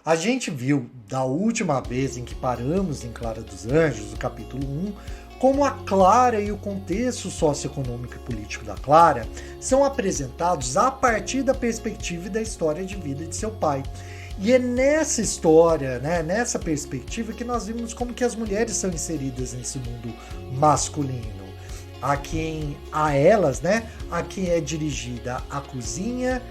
A gente viu da última vez em que paramos em Clara dos Anjos, o capítulo 1, como a Clara e o contexto socioeconômico e político da Clara são apresentados a partir da perspectiva e da história de vida de seu pai. E é nessa história, né, nessa perspectiva, que nós vimos como que as mulheres são inseridas nesse mundo masculino. A elas, né, a quem é dirigida a cozinha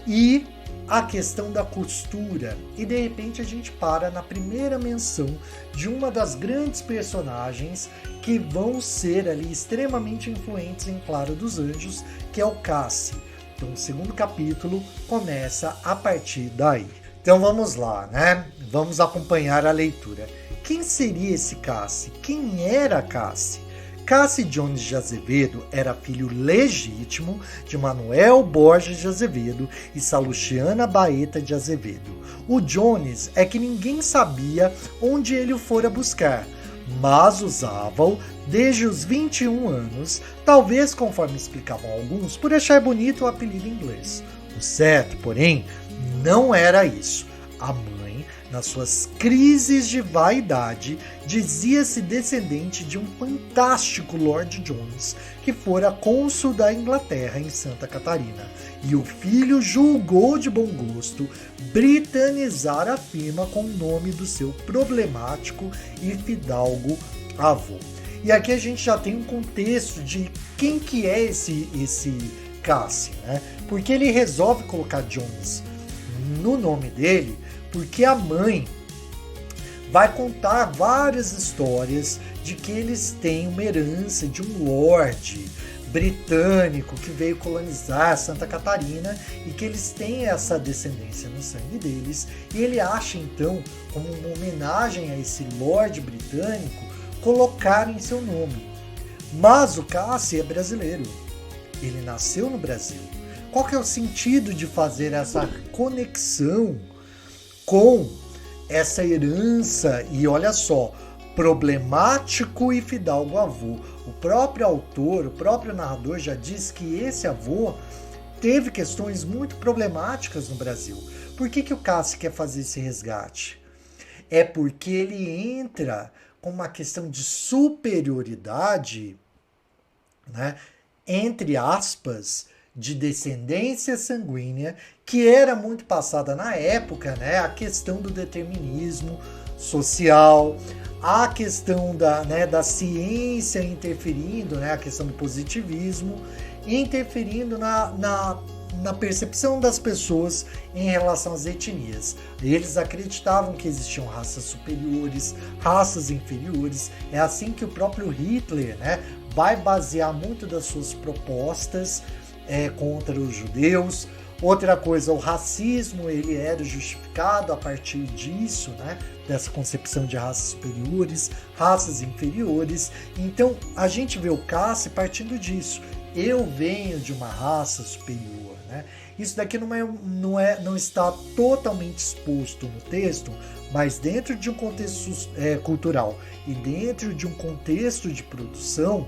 e a questão da costura. E de repente a gente para na primeira menção de uma das grandes personagens que vão ser ali extremamente influentes em Clara dos Anjos, que é o Cassie. Então o segundo capítulo começa a partir daí. Então vamos lá, né? Vamos acompanhar a leitura. Quem seria esse Cassie? Quem era Cassie? Cassie Jones de Azevedo era filho legítimo de Manuel Borges de Azevedo e Salustiana Baeta de Azevedo. O Jones é que ninguém sabia onde ele o fora buscar, mas usava-o desde os 21 anos, talvez, conforme explicavam alguns, por achar bonito o apelido inglês. O certo, porém, não era isso. A mãe, nas suas crises de vaidade, dizia-se descendente de um fantástico Lord Jones, que fora cônsul da Inglaterra em Santa Catarina, e o filho julgou de bom gosto britanizar a firma com o nome do seu problemático e fidalgo avô. E aqui a gente já tem um contexto de quem que é esse Cassie, né? Porque ele resolve colocar Jones no nome dele, porque a mãe vai contar várias histórias de que eles têm uma herança de um lorde britânico que veio colonizar Santa Catarina e que eles têm essa descendência no sangue deles, e ele acha então, como uma homenagem a esse lorde britânico, colocar em seu nome. Mas o Cassie é brasileiro, ele nasceu no Brasil. Qual que é o sentido de fazer essa conexão com essa herança? E olha só, problemático e fidalgo avô. O próprio autor, o próprio narrador já diz que esse avô teve questões muito problemáticas no Brasil. Por que o Cassie quer fazer esse resgate? É porque ele entra com uma questão de superioridade, né, entre aspas, de descendência sanguínea, que era muito passada na época, né? A questão do determinismo social, a questão da ciência interferindo, né? A questão do positivismo, interferindo na percepção das pessoas em relação às etnias. Eles acreditavam que existiam raças superiores, raças inferiores. É assim que o próprio Hitler, né, vai basear muito das suas propostas contra os judeus. Outra coisa, o racismo, ele era justificado a partir disso, né? Dessa concepção de raças superiores, raças inferiores. Então, a gente vê o Cassie partindo disso. Eu venho de uma raça superior, né? Isso daqui não está totalmente exposto no texto, mas dentro de um contexto cultural e dentro de um contexto de produção,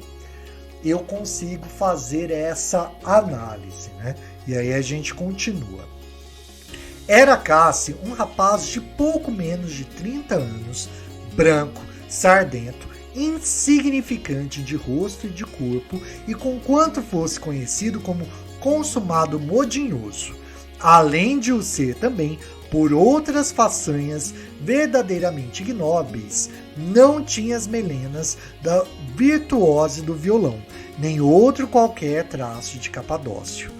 eu consigo fazer essa análise, né? E aí a gente continua. Era Cassie um rapaz de pouco menos de 30 anos, branco, sardento, insignificante de rosto e de corpo, e conquanto fosse conhecido como consumado modinhoso, além de o ser também por outras façanhas verdadeiramente ignóbeis, não tinha as melenas da virtuose do violão, nem outro qualquer traço de Capadócio.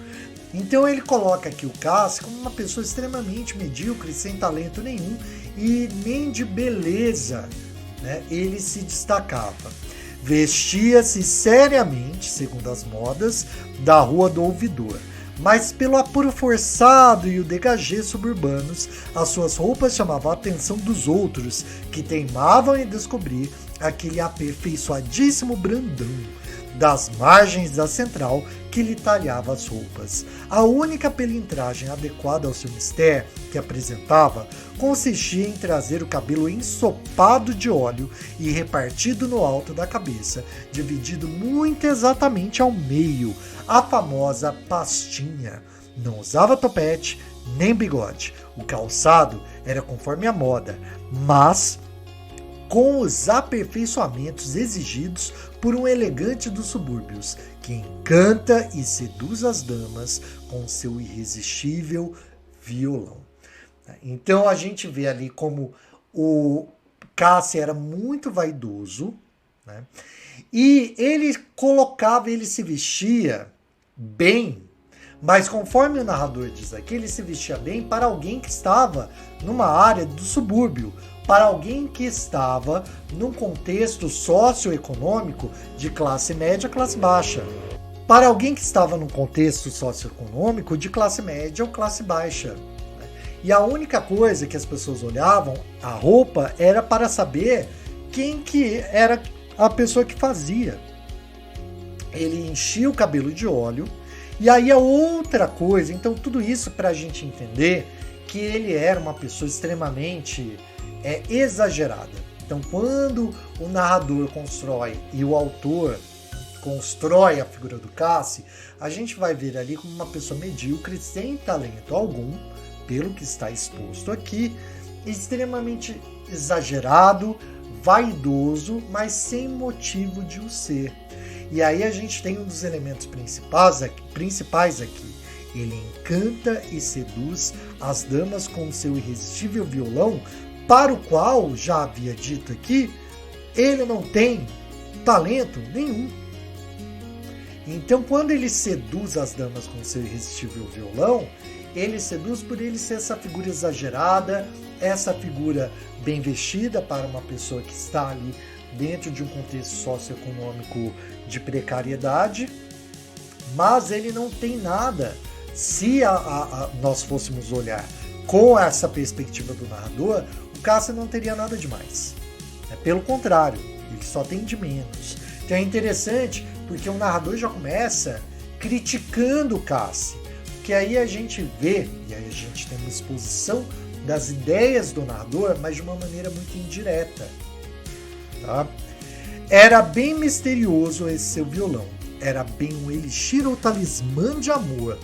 Então ele coloca aqui o Cassie como uma pessoa extremamente medíocre, sem talento nenhum e nem de beleza, né, ele se destacava. Vestia-se seriamente, segundo as modas, da Rua do Ouvidor, mas pelo apuro forçado e o degagê suburbanos, as suas roupas chamavam a atenção dos outros, que teimavam em descobrir aquele aperfeiçoadíssimo Brandão das margens da central que lhe talhava as roupas. A única pelintragem adequada ao seu mistério que apresentava consistia em trazer o cabelo ensopado de óleo e repartido no alto da cabeça, dividido muito exatamente ao meio, a famosa pastinha. Não usava topete, nem bigode. O calçado era conforme a moda, mas com os aperfeiçoamentos exigidos por um elegante dos subúrbios, que encanta e seduz as damas com seu irresistível violão. Então a gente vê ali como o Cassi era muito vaidoso, né? E ele se vestia bem, mas conforme o narrador diz aqui, ele se vestia bem para alguém que estava numa área do subúrbio, para alguém que estava num contexto socioeconômico de classe média, classe baixa. Para alguém que estava num contexto socioeconômico de classe média ou classe baixa. E a única coisa que as pessoas olhavam, a roupa, era para saber quem que era a pessoa que fazia. Ele enchia o cabelo de óleo. E aí a outra coisa, então tudo isso para a gente entender que ele era uma pessoa extremamente exagerada. Então quando o narrador constrói e o autor constrói a figura do Cassi, a gente vai ver ali como uma pessoa medíocre, sem talento algum, pelo que está exposto aqui, extremamente exagerado, vaidoso, mas sem motivo de o ser. E aí a gente tem um dos elementos principais aqui. Ele encanta e seduz as damas com seu irresistível violão, para o qual, já havia dito aqui, ele não tem talento nenhum. Então, quando ele seduz as damas com seu irresistível violão, ele seduz por ele ser essa figura exagerada, essa figura bem vestida para uma pessoa que está ali dentro de um contexto socioeconômico de precariedade, mas ele não tem nada. Se nós fôssemos olhar com essa perspectiva do narrador, o Cassi não teria nada demais. Pelo contrário, ele só tem de menos. Então é interessante porque o narrador já começa criticando o Cassi, porque aí a gente vê, e aí a gente tem uma exposição das ideias do narrador, mas de uma maneira muito indireta. Tá? Era bem misterioso esse seu violão, era bem um elixir ou talismã de amor,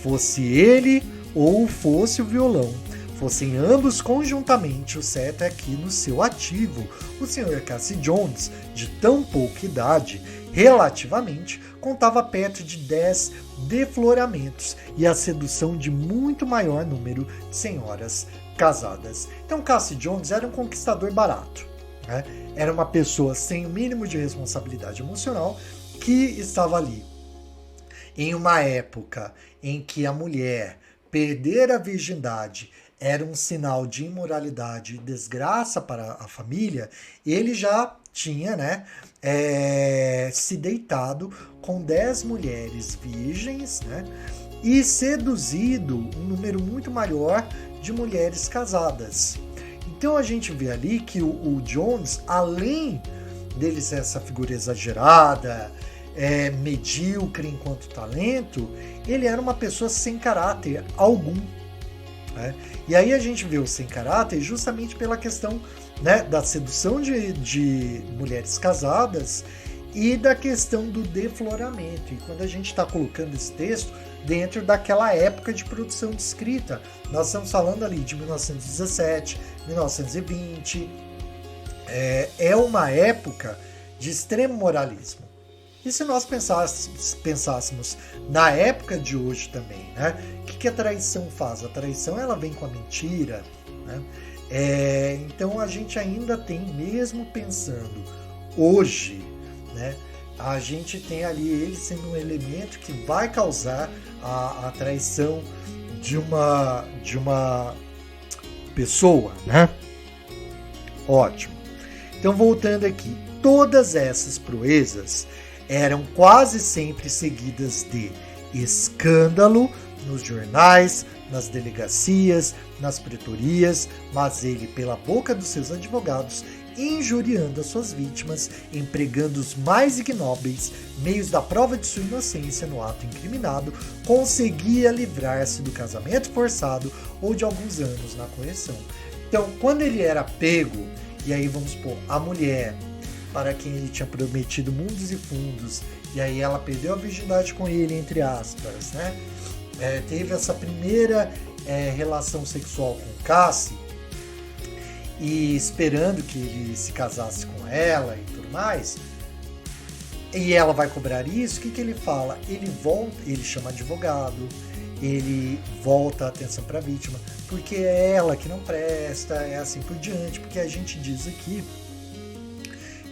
fosse ele ou fosse o violão, fossem ambos conjuntamente, o certo é que no seu ativo, o Sr. Cassie Jones, de tão pouca idade, relativamente, contava perto de 10 defloramentos e a sedução de muito maior número de senhoras casadas. Então Cassie Jones era um conquistador barato, né? Era uma pessoa sem o mínimo de responsabilidade emocional que estava ali em uma época em que a mulher perder a virgindade era um sinal de imoralidade e desgraça para a família. Ele já tinha, né, se deitado com 10 mulheres virgens, né, e seduzido um número muito maior de mulheres casadas. Então a gente vê ali que o Jones, além dele ser essa figura exagerada, medíocre enquanto talento, ele era uma pessoa sem caráter algum. Né? E aí a gente vê o sem caráter justamente pela questão, né, da sedução de mulheres casadas e da questão do defloramento. E quando a gente está colocando esse texto dentro daquela época de produção de escrita, nós estamos falando ali de 1917, 1920, é uma época de extremo moralismo. E se nós pensássemos na época de hoje também, né? O que a traição faz? A traição, ela vem com a mentira, né? Então a gente ainda tem, mesmo pensando hoje, né? A gente tem ali ele sendo um elemento que vai causar a traição de uma pessoa, né? Ótimo. Então, voltando aqui, todas essas proezas eram quase sempre seguidas de escândalo nos jornais, nas delegacias, nas pretorias, mas ele, pela boca dos seus advogados, injuriando as suas vítimas, empregando os mais ignóbeis meios da prova de sua inocência no ato incriminado, conseguia livrar-se do casamento forçado ou de alguns anos na correção. Então, quando ele era pego, e aí vamos supor, a mulher para quem ele tinha prometido mundos e fundos, e aí ela perdeu a virgindade com ele, entre aspas, né? Teve essa primeira relação sexual com o Cassi e esperando que ele se casasse com ela e tudo mais, e ela vai cobrar isso, o que ele fala? Ele chama advogado, ele volta a atenção para a vítima, porque é ela que não presta, é assim por diante, porque a gente diz aqui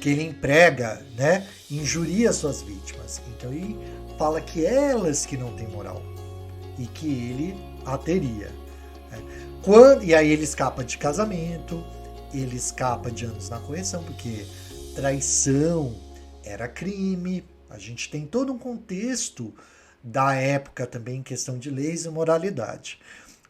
que ele emprega, né, injuria suas vítimas. Então ele fala que elas que não têm moral e que ele a teria. E aí ele escapa de casamento, ele escapa de anos na correção, porque traição era crime. A gente tem todo um contexto da época também em questão de leis e moralidade.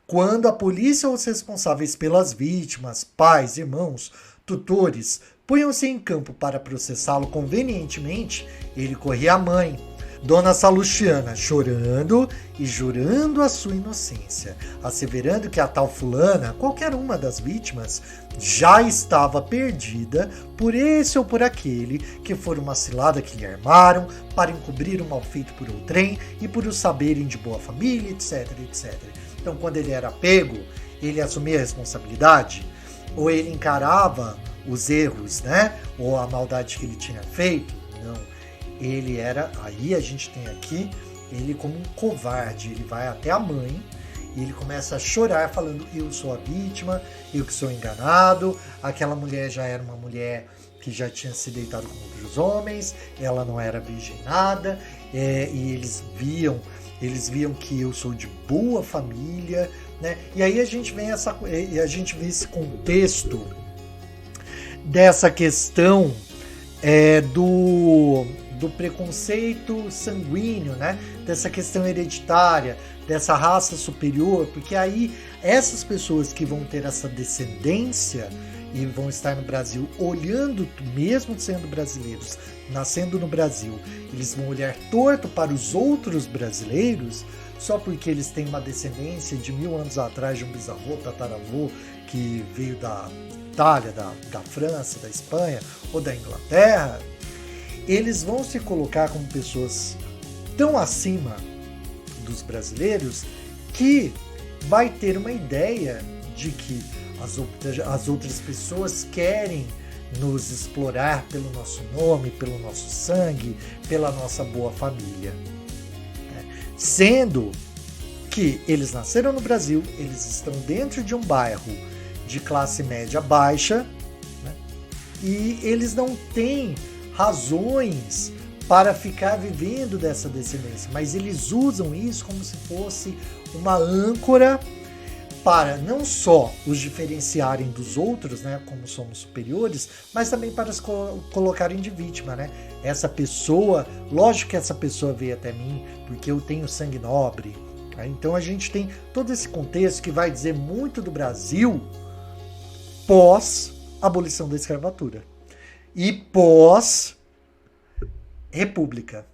Quando a polícia ou os responsáveis pelas vítimas, pais, irmãos, tutores, punham-se em campo para processá-lo convenientemente, ele corria à mãe, Dona Salustiana, chorando e jurando a sua inocência, asseverando que a tal fulana, qualquer uma das vítimas, já estava perdida por esse ou por aquele que for uma cilada que lhe armaram para encobrir o mal feito por outrem e por o saberem de boa família, etc, etc. Então, quando ele era pego, ele assumia a responsabilidade, ou ele encarava os erros, né, ou a maldade que ele tinha feito? Não. Ele era, aí a gente tem aqui, ele como um covarde, ele vai até a mãe e ele começa a chorar falando, eu sou a vítima, eu que sou enganado, aquela mulher já era uma mulher que já tinha se deitado com outros homens, ela não era virgem nada, e eles viam que eu sou de boa família, né? E aí a gente vê esse contexto dessa questão do preconceito sanguíneo, né? Dessa questão hereditária, dessa raça superior, porque aí essas pessoas que vão ter essa descendência e vão estar no Brasil olhando, mesmo sendo brasileiros, nascendo no Brasil, eles vão olhar torto para os outros brasileiros só porque eles têm uma descendência de 1000 anos atrás de um bisavô, tataravô, que veio da Itália, da França, da Espanha ou da Inglaterra. Eles vão se colocar como pessoas tão acima dos brasileiros que vai ter uma ideia de que as outras pessoas querem nos explorar pelo nosso nome, pelo nosso sangue, pela nossa boa família. Sendo que eles nasceram no Brasil, eles estão dentro de um bairro de classe média baixa, né? E eles não têm razões para ficar vivendo dessa descendência, mas eles usam isso como se fosse uma âncora para não só os diferenciarem dos outros, né, como somos superiores, mas também para se colocarem de vítima, né? Essa pessoa, lógico que essa pessoa veio até mim porque eu tenho sangue nobre, né? Então a gente tem todo esse contexto que vai dizer muito do Brasil pós abolição da escravatura e pós República,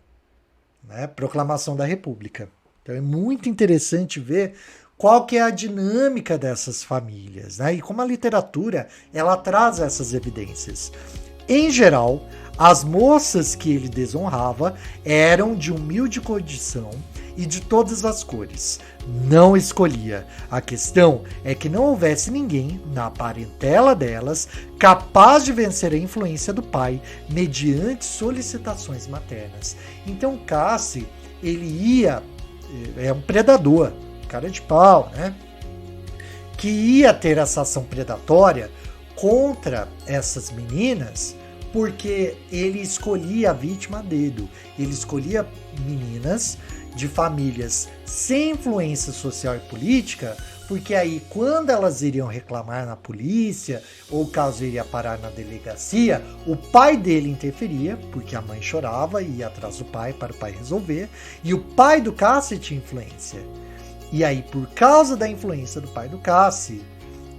né? Proclamação da República. Então é muito interessante ver qual que é a dinâmica dessas famílias, né? E como a literatura ela traz essas evidências. Em geral, as moças que ele desonrava eram de humilde condição e de todas as cores. Não escolhia. A questão é que não houvesse ninguém na parentela delas capaz de vencer a influência do pai mediante solicitações maternas. Então Cassi, ele é um predador, cara de pau, né? Que ia ter essa ação predatória contra essas meninas porque ele escolhia a vítima a dedo. Ele escolhia meninas de famílias sem influência social e política, porque aí quando elas iriam reclamar na polícia ou caso iria parar na delegacia, o pai dele interferia, porque a mãe chorava e ia atrás do pai para o pai resolver, e o pai do Cassi tinha influência. E aí, por causa da influência do pai do Cassi,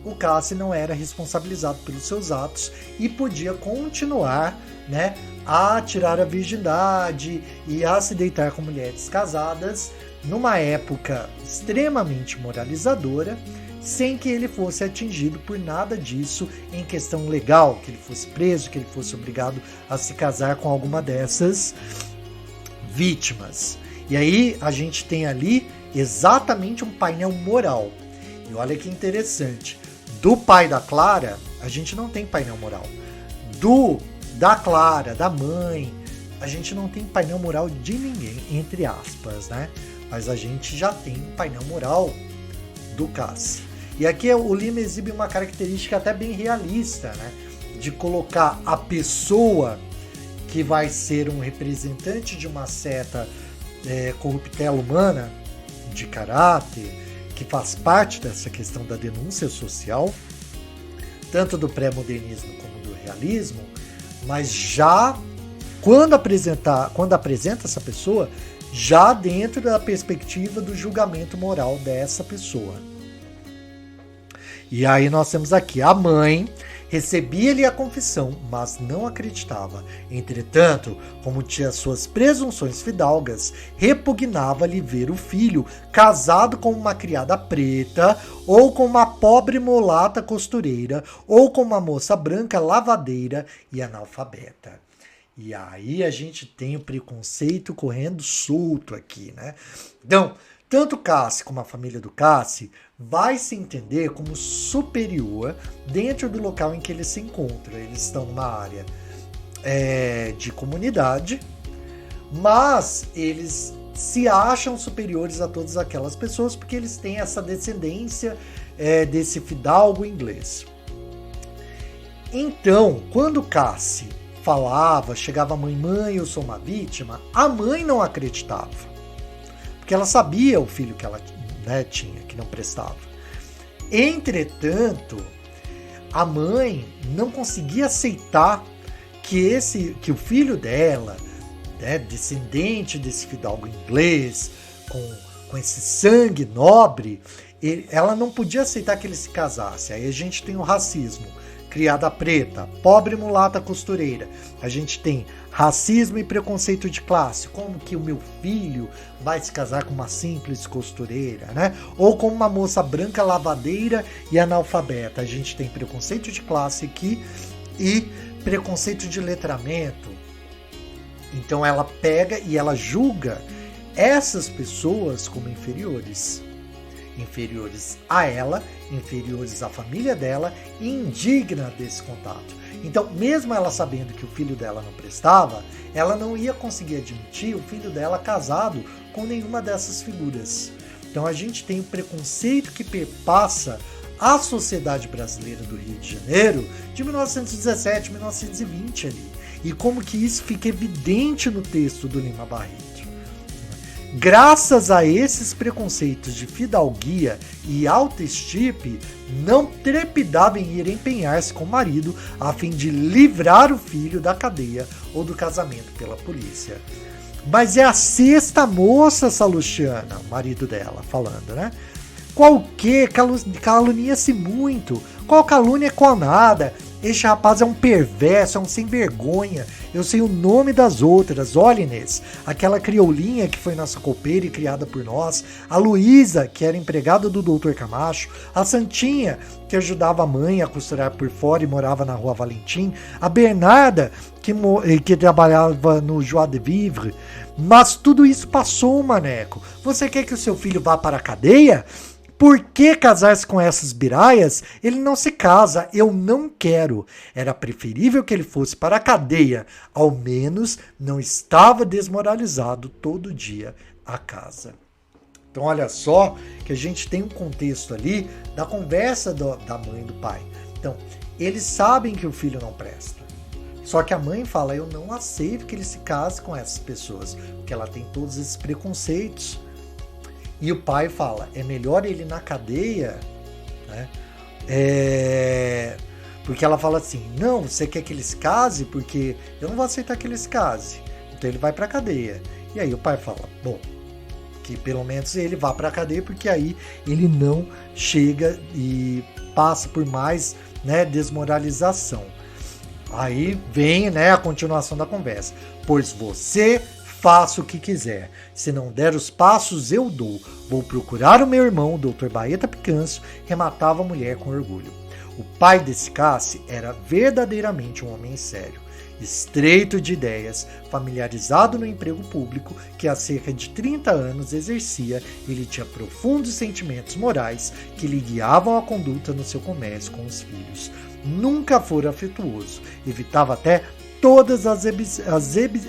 o Cassi não era responsabilizado pelos seus atos e podia continuar, né, a tirar a virgindade e a se deitar com mulheres casadas numa época extremamente moralizadora, sem que ele fosse atingido por nada disso em questão legal, que ele fosse preso, que ele fosse obrigado a se casar com alguma dessas vítimas. E aí a gente tem ali exatamente um painel moral. E olha que interessante. Do pai da Clara, a gente não tem painel moral. Da Clara, da mãe, a gente não tem painel moral de ninguém, entre aspas, né? Mas a gente já tem um painel moral do Cassi. E aqui o Lima exibe uma característica até bem realista, né? De colocar a pessoa que vai ser um representante de uma certa corruptela humana, de caráter, que faz parte dessa questão da denúncia social, tanto do pré-modernismo como do realismo, mas já quando apresenta essa pessoa, já dentro da perspectiva do julgamento moral dessa pessoa. E aí nós temos aqui a mãe, recebia-lhe a confissão, mas não acreditava. Entretanto, como tinha suas presunções fidalgas, repugnava-lhe ver o filho casado com uma criada preta, ou com uma pobre mulata costureira, ou com uma moça branca lavadeira e analfabeta. E aí a gente tem o preconceito correndo solto aqui, né? Então, tanto Cassi como a família do Cassi vai se entender como superior dentro do local em que eles se encontram. Eles estão numa área de comunidade, mas eles se acham superiores a todas aquelas pessoas porque eles têm essa descendência desse fidalgo inglês. Então, quando Cassi falava, chegava a mãe, eu sou uma vítima, a mãe não acreditava. Porque ela sabia o filho que ela tinha, que não prestava. Entretanto, a mãe não conseguia aceitar que o filho dela, descendente desse fidalgo inglês, com esse sangue nobre, ela não podia aceitar que ele se casasse. Aí a gente tem o racismo. Criada preta, pobre mulata costureira. A gente tem racismo e preconceito de classe. Como que o meu filho vai se casar com uma simples costureira, né? Ou com uma moça branca lavadeira e analfabeta. A gente tem preconceito de classe aqui e preconceito de letramento. Então ela pega e ela julga essas pessoas como inferiores. Inferiores a ela, inferiores à família dela e indigna desse contato. Então, mesmo ela sabendo que o filho dela não prestava, ela não ia conseguir admitir o filho dela casado com nenhuma dessas figuras. Então a gente tem o preconceito que perpassa a sociedade brasileira do Rio de Janeiro de 1917, 1920 ali. E como que isso fica evidente no texto do Lima Barreto. Graças a esses preconceitos de fidalguia e alta estirpe, não trepidava em ir empenhar-se com o marido a fim de livrar o filho da cadeia ou do casamento pela polícia. Mas é a sexta moça, Salustiana, o marido dela, falando, né? Qual que? Calunia-se muito. Qual calúnia com nada? Este rapaz é um perverso, é um sem vergonha. Eu sei o nome das outras. Olha, Inês, aquela crioulinha que foi nossa copeira e criada por nós. A Luísa, que era empregada do Dr. Camacho. A Santinha, que ajudava a mãe a costurar por fora e morava na Rua Valentim. A Bernarda, que trabalhava no Joie de Vivre. Mas tudo isso passou, maneco. Você quer que o seu filho vá para a cadeia? Por que casar-se com essas biraias? Ele não se casa, eu não quero. Era preferível que ele fosse para a cadeia. Ao menos não estava desmoralizado todo dia a casa. Então olha só que a gente tem um contexto ali da conversa da mãe e do pai. Então, eles sabem que o filho não presta. Só que a mãe fala, eu não aceito que ele se case com essas pessoas, porque ela tem todos esses preconceitos. E o pai fala, é melhor ele na cadeia, né? Porque ela fala assim, não, você quer que ele se case? Porque eu não vou aceitar que ele se case. Então ele vai pra cadeia. E aí o pai fala, bom, que pelo menos ele vá pra cadeia, porque aí ele não chega e passa por mais, né, desmoralização. Aí vem, né, a continuação da conversa. Pois você... faça o que quiser. Se não der os passos, eu dou. Vou procurar o meu irmão, o Dr. Baeta Picanço, rematava a mulher com orgulho. O pai desse Cassi era verdadeiramente um homem sério. estreito de ideias, familiarizado no emprego público que há cerca de 30 anos exercia, ele tinha profundos sentimentos morais que lhe guiavam a conduta no seu comércio com os filhos. Nunca fora afetuoso, evitava até todas as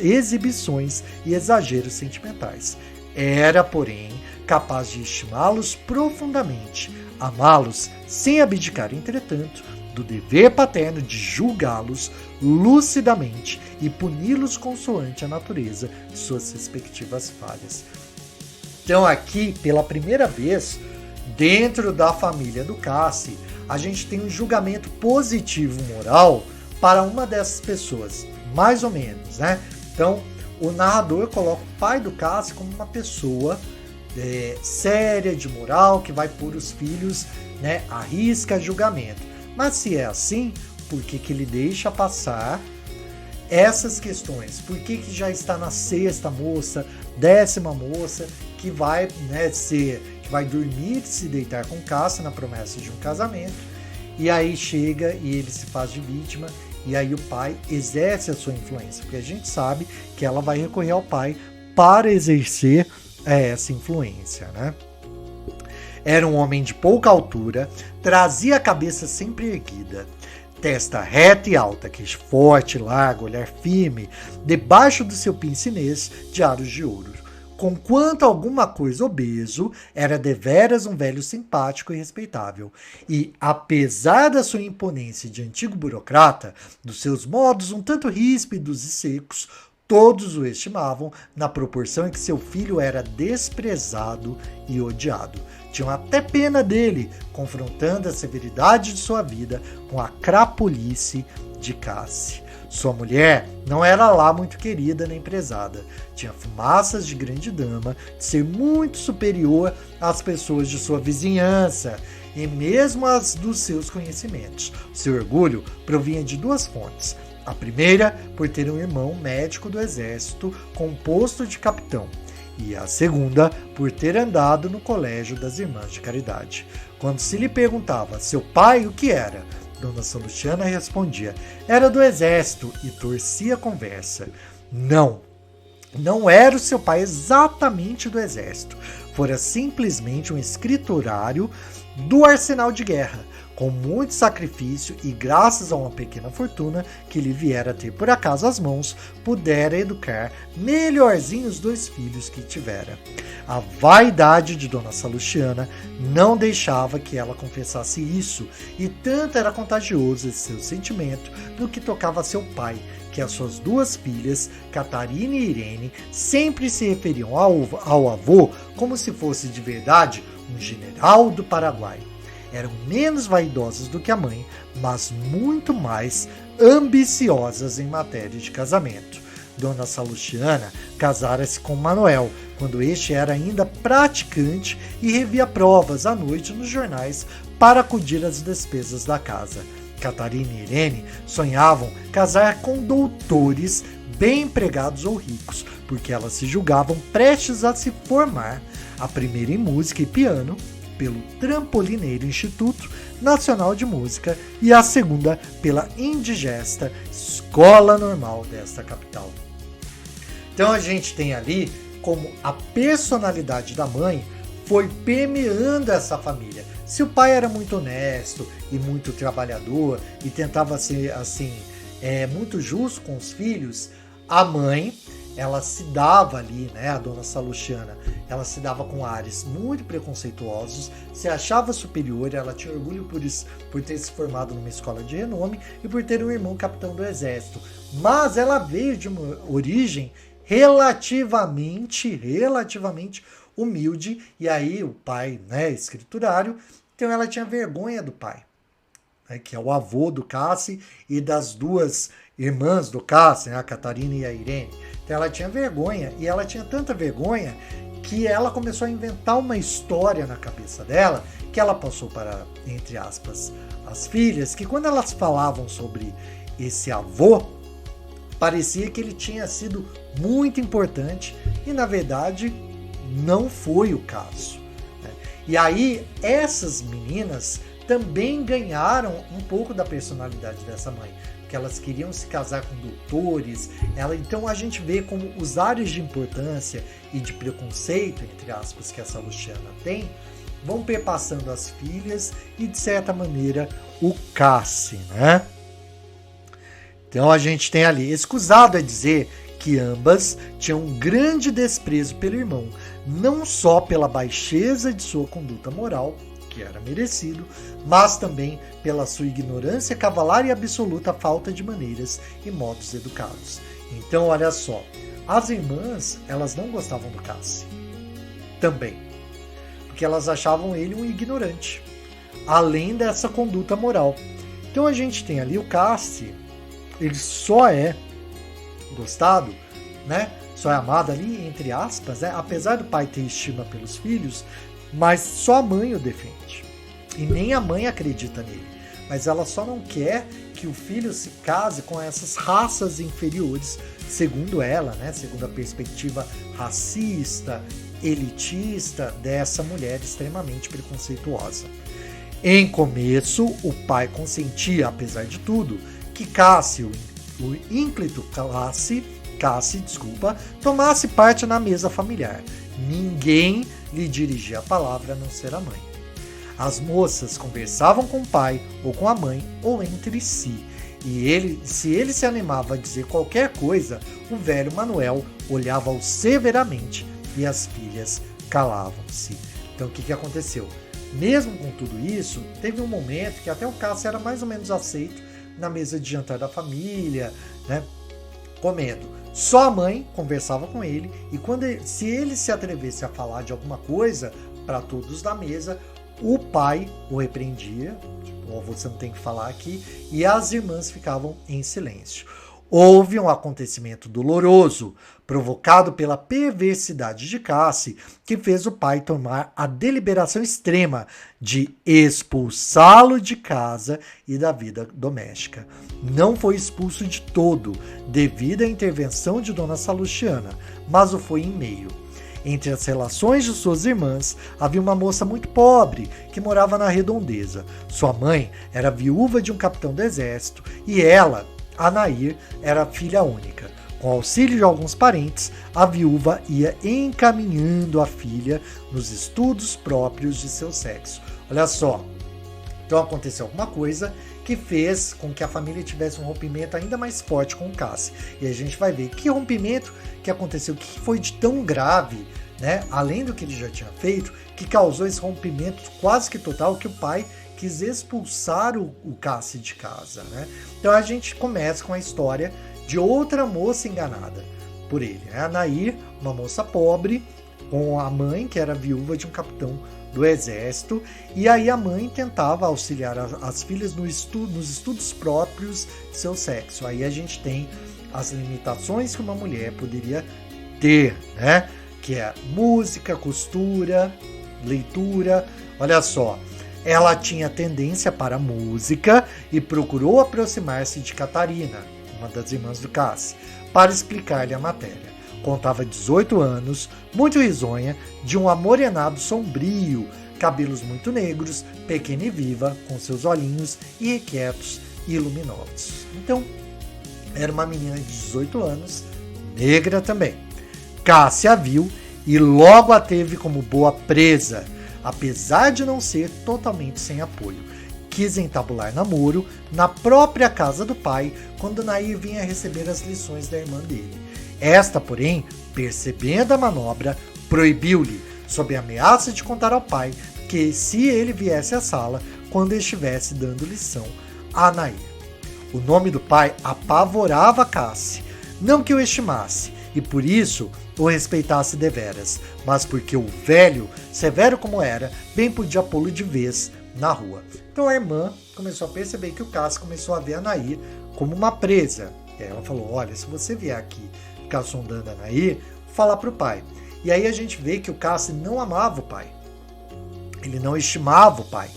exibições e exageros sentimentais. Era, porém, capaz de estimá-los profundamente, amá-los sem abdicar, entretanto, do dever paterno de julgá-los lucidamente e puni-los consoante a natureza de suas respectivas falhas. Então aqui, pela primeira vez, dentro da família do Cassi, a gente tem um julgamento positivo moral para uma dessas pessoas, mais ou menos, né? Então, o narrador coloca o pai do Cassi como uma pessoa séria, de moral, que vai pôr os filhos, né, à risca julgamento. Mas se é assim, por que ele deixa passar essas questões? Por que já está na 6ª moça, 10ª moça, que vai, né, que vai dormir e se deitar com Cassi na promessa de um casamento, e aí chega e ele se faz de vítima, e aí o pai exerce a sua influência, porque a gente sabe que ela vai recorrer ao pai para exercer essa influência, né? Era um homem de pouca altura, trazia a cabeça sempre erguida, testa reta e alta, queixo forte, largo, olhar firme, debaixo do seu pince-nez de aros de ouro. Conquanto alguma coisa obeso, era deveras um velho simpático e respeitável. E, apesar da sua imponência de antigo burocrata, dos seus modos um tanto ríspidos e secos, todos o estimavam na proporção em que seu filho era desprezado e odiado. Tinham até pena dele, confrontando a severidade de sua vida com a crapulice de Cassi. Sua mulher não era lá muito querida nem prezada. Tinha fumaças de grande dama, de ser muito superior às pessoas de sua vizinhança e mesmo às dos seus conhecimentos. Seu orgulho provinha de 2 fontes. A primeira, por ter um irmão médico do exército com posto de capitão. E a segunda, por ter andado no colégio das Irmãs de Caridade. Quando se lhe perguntava seu pai o que era, Dona Salustiana respondia: era do exército, e torcia a conversa. Não era o seu pai exatamente do exército. Fora simplesmente um escriturário do arsenal de guerra, com muito sacrifício e graças a uma pequena fortuna que lhe viera a ter por acaso às mãos, pudera educar melhorzinho os 2 filhos que tivera. A vaidade de Dona Salustiana não deixava que ela confessasse isso, e tanto era contagioso esse seu sentimento no que tocava a seu pai, que as suas 2 filhas, Catarina e Irene, sempre se referiam ao avô como se fosse de verdade um general do Paraguai. Eram menos vaidosas do que a mãe, mas muito mais ambiciosas em matéria de casamento. Dona Salustiana casara-se com Manuel, quando este era ainda praticante e revia provas à noite nos jornais para acudir às despesas da casa. Catarina e Irene sonhavam casar com doutores bem empregados ou ricos, porque elas se julgavam prestes a se formar, a primeira em música e piano, pelo Trampolineiro Instituto Nacional de Música e a segunda pela indigesta Escola Normal desta capital. Então a gente tem ali como a personalidade da mãe foi permeando essa família. Se o pai era muito honesto e muito trabalhador e tentava ser assim, muito justo com os filhos, a mãe, ela se dava ali, né, a Dona Salustiana, ela se dava com ares muito preconceituosos, se achava superior, ela tinha orgulho por ter se formado numa escola de renome e por ter um irmão capitão do exército. Mas ela veio de uma origem relativamente humilde, e aí o pai, né, escriturário, então ela tinha vergonha do pai, né, que é o avô do Cassi e das 2 irmãs do Cassi, né, a Catarina e a Irene. Então ela tinha vergonha, e ela tinha tanta vergonha que ela começou a inventar uma história na cabeça dela, que ela passou para, entre aspas, as filhas, que quando elas falavam sobre esse avô, parecia que ele tinha sido muito importante, e na verdade não foi o caso. E aí essas meninas também ganharam um pouco da personalidade dessa mãe, porque elas queriam se casar com doutores. Então a gente vê como os áreas de importância e de preconceito, entre aspas, que essa Luciana tem, vão perpassando as filhas e, de certa maneira, o Cassi, né? Então a gente tem ali, escusado é dizer que ambas tinham um grande desprezo pelo irmão, não só pela baixeza de sua conduta moral, que era merecido, mas também pela sua ignorância cavalar e absoluta falta de maneiras e modos educados. Então, olha só, as irmãs, elas não gostavam do Cassi, também, porque elas achavam ele um ignorante, além dessa conduta moral. Então a gente tem ali o Cassi, ele só é gostado, né? Só é amado ali, entre aspas, né? Apesar do pai ter estima pelos filhos, mas só a mãe o defende. E nem a mãe acredita nele. Mas ela só não quer que o filho se case com essas raças inferiores, segundo ela, né? Segundo a perspectiva racista, elitista dessa mulher extremamente preconceituosa. Em começo, o pai consentia, apesar de tudo, que Cássio, o ínclito Cassi, tomasse parte na mesa familiar. Ninguém lhe dirigia a palavra a não ser a mãe. As moças conversavam com o pai ou com a mãe ou entre si. E se ele se animava a dizer qualquer coisa, o velho Manuel olhava-o severamente e as filhas calavam-se. Então o que aconteceu? Mesmo com tudo isso, teve um momento que até o Cássio era mais ou menos aceito na mesa de jantar da família, né, comendo. Só a mãe conversava com ele e se ele se atrevesse a falar de alguma coisa para todos da mesa, o pai o repreendia, tipo, você não tem que falar aqui, e as irmãs ficavam em silêncio. Houve um acontecimento doloroso, provocado pela perversidade de Cassi, que fez o pai tomar a deliberação extrema de expulsá-lo de casa e da vida doméstica. Não foi expulso de todo, devido à intervenção de Dona Salustiana, mas o foi em meio. Entre as relações de suas irmãs, havia uma moça muito pobre que morava na redondeza. Sua mãe era viúva de um capitão do exército e ela, Anair, era filha única. Com auxílio de alguns parentes, a viúva ia encaminhando a filha nos estudos próprios de seu sexo. Olha só, então aconteceu alguma coisa que fez com que a família tivesse um rompimento ainda mais forte com o Cassi. E a gente vai ver que rompimento que aconteceu, o que foi de tão grave, né, além do que ele já tinha feito, que causou esse rompimento quase que total, que o pai quis expulsar o Cassi de casa, né? Então a gente começa com a história de outra moça enganada por ele, né? A Nair, uma moça pobre, com a mãe, que era viúva de um capitão do exército, e aí a mãe tentava auxiliar as filhas nos estudos próprios de seu sexo. Aí a gente tem as limitações que uma mulher poderia ter, né? Que é música, costura, leitura. Olha só, ela tinha tendência para a música e procurou aproximar-se de Catarina, uma das irmãs do Cassi, para explicar-lhe a matéria. Contava 18 anos, muito risonha, de um amorenado sombrio, cabelos muito negros, pequena e viva, com seus olhinhos irrequietos e luminosos. Então, era uma menina de 18 anos, negra também. Cassi a viu e logo a teve como boa presa, apesar de não ser totalmente sem apoio. Quis entabular namoro na própria casa do pai, quando Nair vinha receber as lições da irmã dele. Esta, porém, percebendo a manobra, proibiu-lhe, sob ameaça de contar ao pai, que se ele viesse à sala quando estivesse dando lição a Nair. O nome do pai apavorava Cassi, não que o estimasse, e por isso o respeitasse deveras, mas porque o velho, severo como era, bem podia pô-lo de vez na rua. Então a irmã começou a perceber que o Cassi começou a ver a Nair como uma presa. E aí ela falou, olha, se você vier aqui ficar sondando a Nair, falar para o pai. E aí a gente vê que o Cassi não amava o pai. Ele não estimava o pai.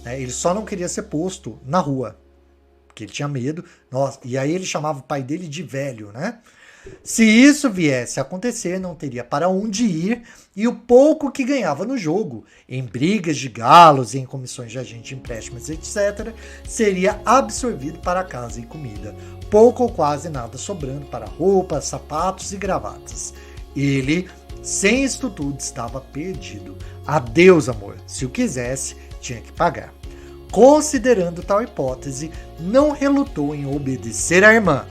Né? Ele só não queria ser posto na rua, porque ele tinha medo. Nossa, e aí ele chamava o pai dele de velho, né? Se isso viesse a acontecer, não teria para onde ir e o pouco que ganhava no jogo, em brigas de galos e em comissões de agente de empréstimos, etc., seria absorvido para casa e comida, pouco ou quase nada sobrando para roupas, sapatos e gravatas. Ele, sem isto tudo, estava perdido. Adeus, amor. Se o quisesse, tinha que pagar. Considerando tal hipótese, não relutou em obedecer à irmã,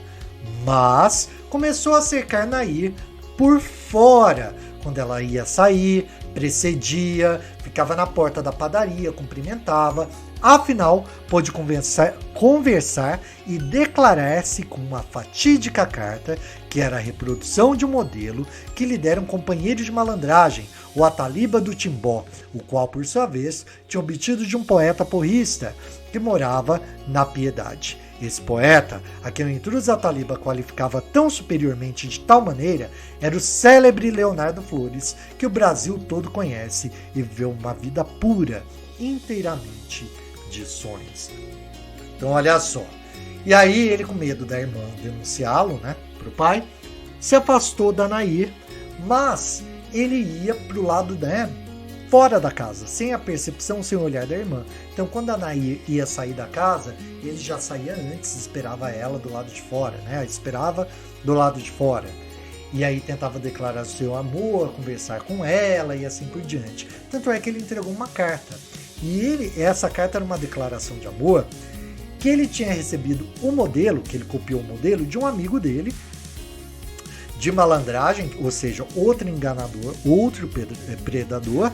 mas começou a cercar Nair por fora. Quando ela ia sair, precedia, ficava na porta da padaria, cumprimentava. Afinal, pôde conversar e declarar-se com uma fatídica carta, que era a reprodução de um modelo que lhe dera um companheiro de malandragem, o Ataliba do Timbó, o qual, por sua vez, tinha obtido de um poeta porrista, que morava na Piedade. Esse poeta, a quem o intruso Ataliba qualificava tão superiormente de tal maneira, era o célebre Leonardo Flores, que o Brasil todo conhece e viveu uma vida pura, inteiramente de sonhos. Então olha só. E aí ele, com medo da irmã denunciá-lo, né, pro pai, se afastou da Nair, mas ele ia pro lado, né, fora da casa, sem a percepção, sem o olhar da irmã. Então quando a Nair ia sair da casa, ele já saía antes, esperava ela do lado de fora, né, esperava do lado de fora. E aí tentava declarar o seu amor, conversar com ela e assim por diante. Tanto é que ele entregou uma carta. E essa carta era uma declaração de amor que ele tinha recebido o modelo, que ele copiou o modelo de um amigo dele, de malandragem, ou seja, outro enganador, outro predador,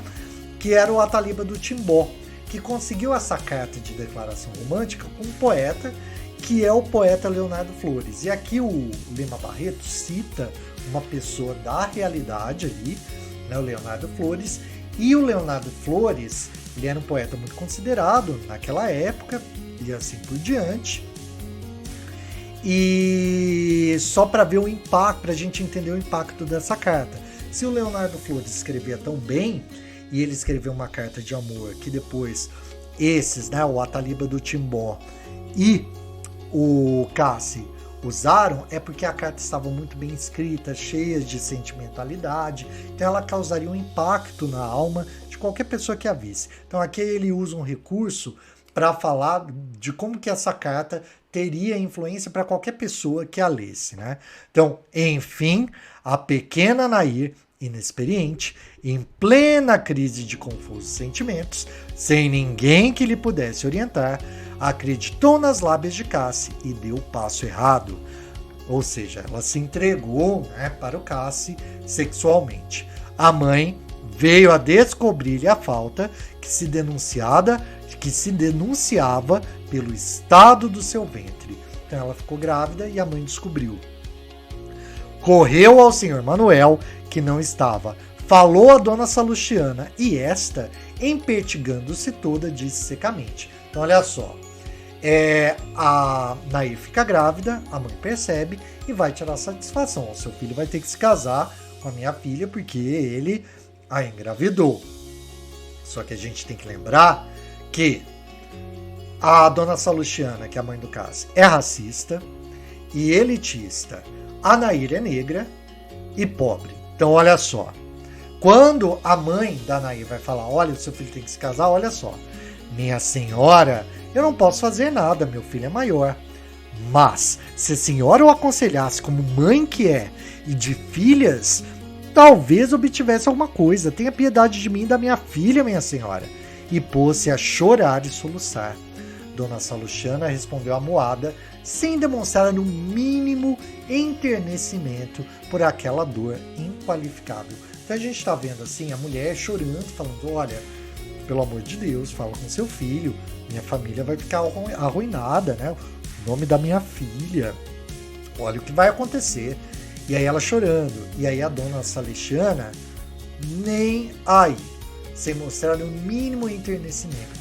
que era o Ataliba do Timbó, que conseguiu essa carta de declaração romântica com um poeta, que é o poeta Leonardo Flores. E aqui o Lima Barreto cita uma pessoa da realidade ali, né, o Leonardo Flores, e o Leonardo Flores, ele era um poeta muito considerado naquela época, e assim por diante. E só para ver o impacto, para a gente entender o impacto dessa carta. Se o Leonardo Flores escrevia tão bem, e ele escreveu uma carta de amor, que depois esses, né, o Ataliba do Timbó e o Cassi usaram, é porque a carta estava muito bem escrita, cheia de sentimentalidade, então ela causaria um impacto na alma de qualquer pessoa que a visse. Então aqui ele usa um recurso para falar de como que essa carta teria influência para qualquer pessoa que a lesse, né? Então, enfim, a pequena Nair, inexperiente, em plena crise de confusos sentimentos, sem ninguém que lhe pudesse orientar, acreditou nas lábias de Cassi e deu o passo errado. Ou seja, ela se entregou, né, para o Cassi sexualmente. A mãe veio a descobrir-lhe a falta que se denunciava pelo estado do seu ventre. Então ela ficou grávida e a mãe descobriu. Correu ao senhor Manuel, que não estava, falou a dona Salustiana e esta, empertigando-se toda, disse secamente. Então olha só, a Nair fica grávida, a mãe percebe e vai tirar satisfação. O seu filho vai ter que se casar com a minha filha porque ele a engravidou. Só que a gente tem que lembrar que a dona Salustiana, que é a mãe do caso, é racista e elitista. A Nair é negra e pobre. Então olha só, quando a mãe da Nair vai falar, olha, o seu filho tem que se casar, olha só, minha senhora, eu não posso fazer nada, meu filho é maior. Mas, se a senhora o aconselhasse como mãe que é e de filhas, talvez obtivesse alguma coisa. Tenha piedade de mim e da minha filha, minha senhora. E pôs-se a chorar e soluçar. Dona Salustiana respondeu amuada, sem demonstrar no mínimo enternecimento por aquela dor inqualificável. Então a gente está vendo assim a mulher chorando, falando, olha, pelo amor de Deus, fala com seu filho, minha família vai ficar arruinada, né? O nome da minha filha, olha o que vai acontecer. E aí ela chorando, e aí a dona Salustiana nem aí, sem mostrar o mínimo enternecimento,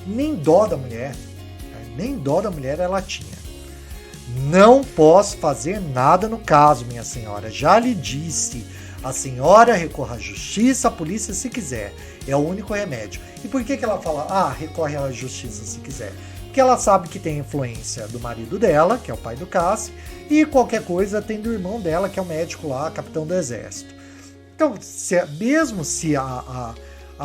nem dó da mulher, nem dó da mulher ela tinha. Não posso fazer nada no caso, minha senhora, já lhe disse. A senhora recorra à justiça, à polícia se quiser. É o único remédio. E por que ela fala, recorre à justiça se quiser? que ela sabe que tem influência do marido dela, que é o pai do Cassi, e qualquer coisa tem do irmão dela, que é o médico lá, capitão do exército. Então, mesmo se a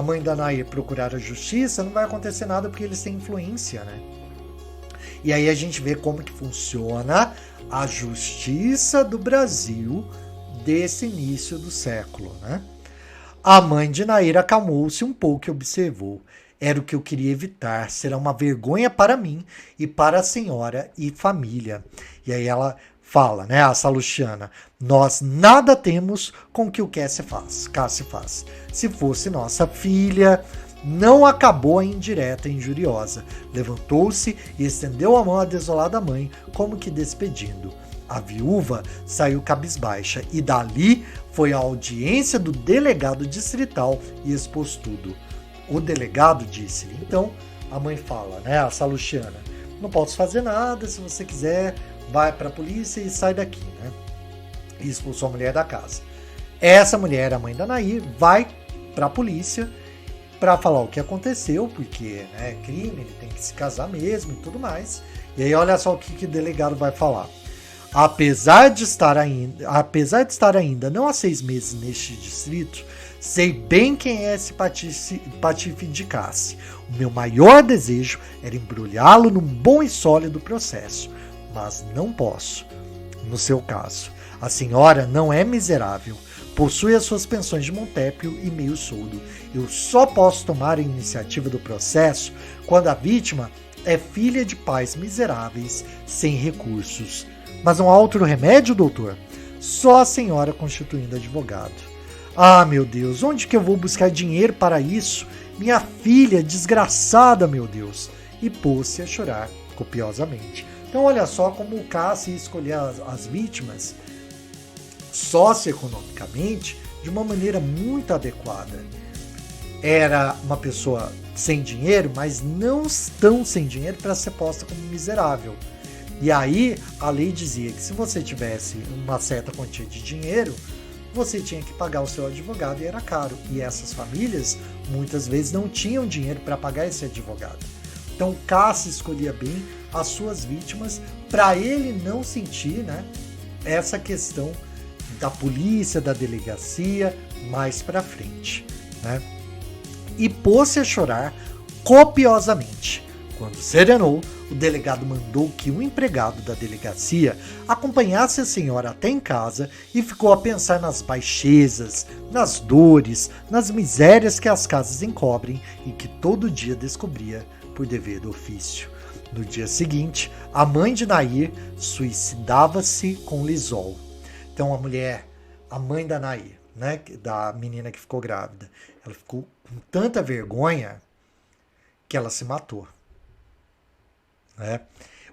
mãe da Nair procurar a justiça, não vai acontecer nada porque eles têm influência, né? E aí a gente vê como que funciona a justiça do Brasil desse início do século, né? A mãe de Nair acalmou-se um pouco e observou. Era o que eu queria evitar. Será uma vergonha para mim e para a senhora e família. E aí ela fala, né, a Salustiana, nós nada temos com o que o Cassi faz. Se fosse nossa filha, não acabou a indireta injuriosa. Levantou-se e estendeu a mão à desolada mãe, como que despedindo. A viúva saiu cabisbaixa e dali foi à audiência do delegado distrital e expôs tudo. O delegado disse-lhe, então a mãe fala, né, a Salustiana, não posso fazer nada, se você quiser, vai para a polícia e sai daqui, né? E expulsou a mulher da casa. Essa mulher, a mãe da Nair, vai para a polícia para falar o que aconteceu, porque é crime, ele tem que se casar mesmo e tudo mais. E aí olha só o que o delegado vai falar. Apesar de estar ainda não há 6 meses neste distrito, sei bem quem é esse patife de Cassi. O meu maior desejo era embrulhá-lo num bom e sólido processo, mas não posso. No seu caso, a senhora não é miserável, possui as suas pensões de montépio e meio soldo. Eu só posso tomar a iniciativa do processo quando a vítima é filha de pais miseráveis, sem recursos. Mas não há outro remédio, doutor? Só a senhora constituindo advogado. Ah, meu Deus, onde que eu vou buscar dinheiro para isso? Minha filha, desgraçada, meu Deus. E pôs-se a chorar copiosamente. Então olha só como o Cassi escolheu as vítimas socioeconomicamente de uma maneira muito adequada. Era uma pessoa sem dinheiro, mas não tão sem dinheiro para ser posta como miserável. E aí a lei dizia que se você tivesse uma certa quantia de dinheiro, você tinha que pagar o seu advogado e era caro. E essas famílias muitas vezes não tinham dinheiro para pagar esse advogado. Então Cassi escolhia bem as suas vítimas para ele não sentir, né, essa questão da polícia, da delegacia mais para frente, né? E pôs-se a chorar copiosamente. Quando serenou, o delegado mandou que um empregado da delegacia acompanhasse a senhora até em casa e ficou a pensar nas baixezas, nas dores, nas misérias que as casas encobrem e que todo dia descobria por dever do ofício. No dia seguinte, a mãe de Nair suicidava-se com Lisol. Então a mãe da Nair, né, da menina que ficou grávida, ela ficou com tanta vergonha que ela se matou. Né?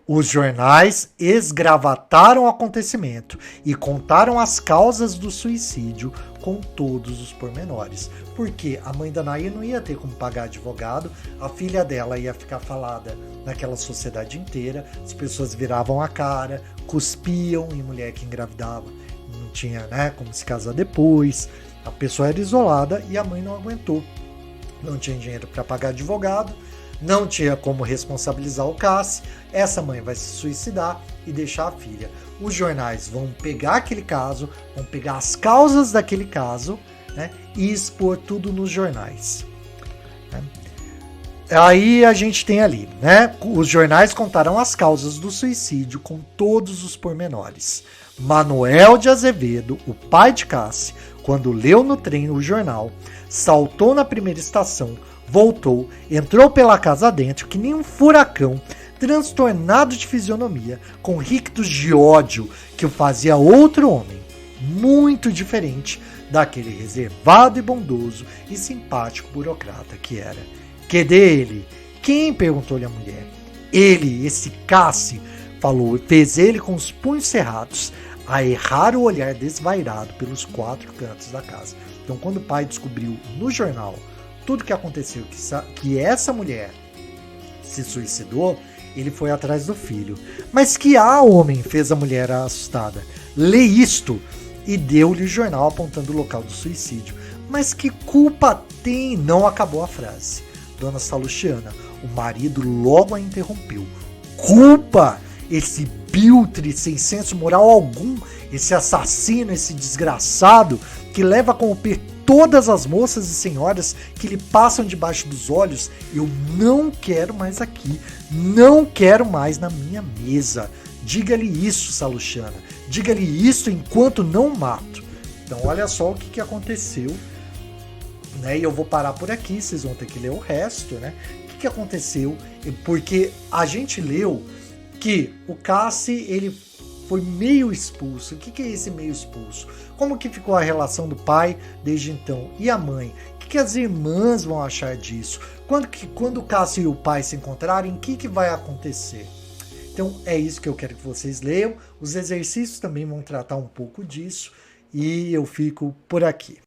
Os jornais esgravataram o acontecimento e contaram as causas do suicídio com todos os pormenores. Porque a mãe da Nair não ia ter como pagar advogado, a filha dela ia ficar falada naquela sociedade inteira, as pessoas viravam a cara, cuspiam em mulher que engravidava, não tinha, né, como se casar depois, a pessoa era isolada e a mãe não aguentou. Não tinha dinheiro para pagar advogado, não tinha como responsabilizar o Cassi, essa mãe vai se suicidar e deixar a filha. Os jornais vão pegar aquele caso, vão pegar as causas daquele caso, né, e expor tudo nos jornais. Né? Aí a gente tem ali, né, os jornais contarão as causas do suicídio com todos os pormenores. Manuel de Azevedo, o pai de Cassi, quando leu no trem o jornal, saltou na primeira estação, voltou, entrou pela casa dentro, que nem um furacão, transtornado de fisionomia, com rictos de ódio que o fazia outro homem, muito diferente daquele reservado e bondoso e simpático burocrata que era. Cadê ele? Quem? Perguntou-lhe a mulher. Ele, esse Cassi, falou, fez ele com os punhos cerrados, a errar o olhar desvairado pelos 4 cantos da casa. Então, quando o pai descobriu no jornal tudo que aconteceu, que essa mulher se suicidou, ele foi atrás do filho. Mas que homem fez a mulher assustada? Lê isto! E deu-lhe o jornal apontando o local do suicídio. Mas que culpa tem? Não acabou a frase. Dona Salustiana, O marido logo a interrompeu. Culpa esse biltre sem senso moral algum, esse assassino, esse desgraçado, que leva a corromper todas as moças e senhoras que lhe passam debaixo dos olhos. Eu não quero mais aqui, não quero mais na minha mesa. Diga-lhe isso, Salustiana, diga-lhe isso enquanto não mato. Então olha só o que aconteceu, né? E eu vou parar por aqui, vocês vão ter que ler o resto, né? O que aconteceu? Porque a gente leu que o Cassi, ele foi meio expulso. O que é esse meio expulso? Como que ficou a relação do pai desde então? E a mãe? O que as irmãs vão achar disso? Quando o Cassi e o pai se encontrarem, o que vai acontecer? Então é isso que eu quero que vocês leiam. Os exercícios também vão tratar um pouco disso. E eu fico por aqui.